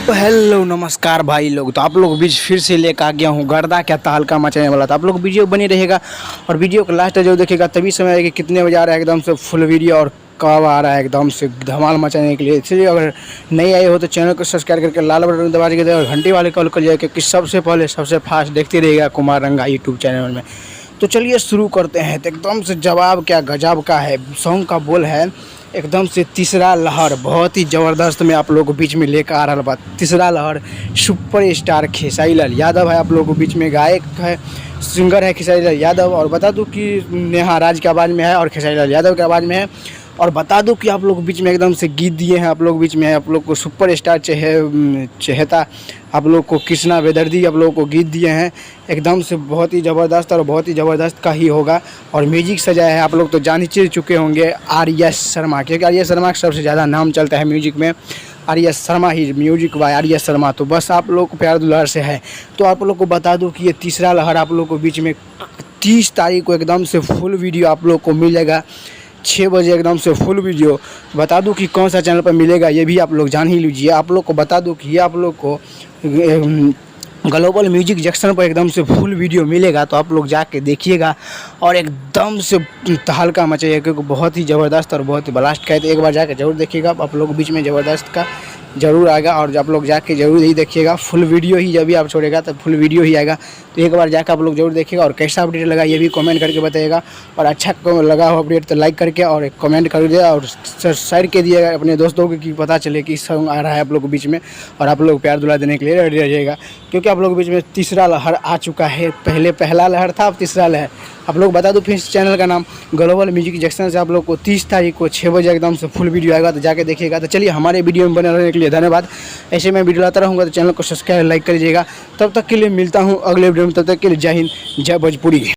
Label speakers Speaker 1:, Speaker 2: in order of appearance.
Speaker 1: तो हेलो नमस्कार भाई लोग। तो आप लोग बीच फिर से लेकर आ गया हूँ गर्दा क्या तहलका मचाने वाला। तो आप लोग वीडियो बनी रहेगा और वीडियो को लास्ट जो देखेगा तभी समय है कि कितने बजे आ रहा है एकदम से फुल वीडियो और कब आ रहा है एकदम से धमाल मचाने के लिए। इसलिए अगर नहीं आए हो तो चैनल को सब्सक्राइब करके लाल बटन दबा के दे और घंटी वाले कॉल कर जाए क्योंकि सबसे पहले सबसे फास्ट देखते रहेगा कुमार रंगा यूट्यूब चैनल में। तो चलिए शुरू करते हैं। तो एकदम से जवाब क्या गजब का है, सॉन्ग का बोल है एकदम से तीसरा लहर बहुत ही ज़बरदस्त में आप लोगों को बीच में लेकर आ रहा बात। तीसरा लहर सुपर स्टार खेसारी लाल यादव है आप लोगों को बीच में, गायक है सिंगर है खेसारी लाल यादव। और बता दूं कि नेहा राज की आवाज़ में है और खेसारी लाल यादव की आवाज़ में है। और बता दूं कि आप लोग बीच में एकदम से गीत दिए हैं आप लोग बीच में, आप लोग को सुपर स्टार चहेता आप लोग को कृष्णा बेदर्दी आप लोगों को गीत दिए हैं एकदम से बहुत ही ज़बरदस्त और बहुत ही ज़बरदस्त का ही होगा। और म्यूजिक सजाया है आप लोग तो जान ही चुके होंगे आर.एस. शर्मा, क्योंकि आर.एस. शर्मा का सबसे ज़्यादा नाम चलता है म्यूजिक में। RS. Sharma he music by RS. Sharma. तो बस आप लोग को प्यार दुलार से है। तो आप लोग को बता दूं कि ये तीसरा लहर आप लोग को बीच में 30 तारीख को एकदम से फुल वीडियो आप लोग को मिलेगा 6 बजे एकदम से फुल वीडियो। बता दूं कि कौन सा चैनल पर मिलेगा ये भी आप लोग जान ही लीजिए। आप लोग को बता दूं कि ये आप लोग को ग्लोबल म्यूजिक जंक्शन पर एकदम से फुल वीडियो मिलेगा। तो आप लोग जाके देखिएगा और एकदम से तहलका मचाइएगा क्योंकि बहुत ही ज़बरदस्त और बहुत ही ब्लास्ट का है। तो एक बार जाके ज़रूर देखिएगा आप लोग बीच में ज़बरदस्त का ज़रूर आएगा। और आप लोग जाके ज़रूर ही देखिएगा फुल वीडियो ही, जब भी आप छोड़ेगा तो फुल वीडियो ही आएगा। तो एक बार जाकर आप लोग ज़रूर देखिएगा और कैसा अपडेट लगा ये भी कमेंट करके बताइएगा। और अच्छा लगा हो अपडेट तो लाइक करके और कमेंट कर दिया और शेयर के दिएगा अपने दोस्तों को कि पता चले कि सॉन्ग आ रहा है आप लोग के बीच में। और आप लोग प्यार दुला देने के लिए रेडी रहिएगा क्योंकि आप लोग के बीच में तीसरा लहर आ चुका है। पहले पहला लहर था अब तीसरा लहर। आप लोग बता दो फिर चैनल का नाम ग्लोबल म्यूजिक जंक्शन से आप लोग को 30 तारीख को 6 बजे एकदम से फुल वीडियो आएगा। तो जाके देखिएगा। तो चलिए हमारे वीडियो में बने रहने के लिए धन्यवाद। ऐसे मैं वीडियो लाता रहूँगा तो चैनल को सब्सक्राइब लाइक करिएगा। तब तक के लिए मिलता हूँ अगले वीडियो में। तब तक के लिए जय हिंद जय भोजपुरी।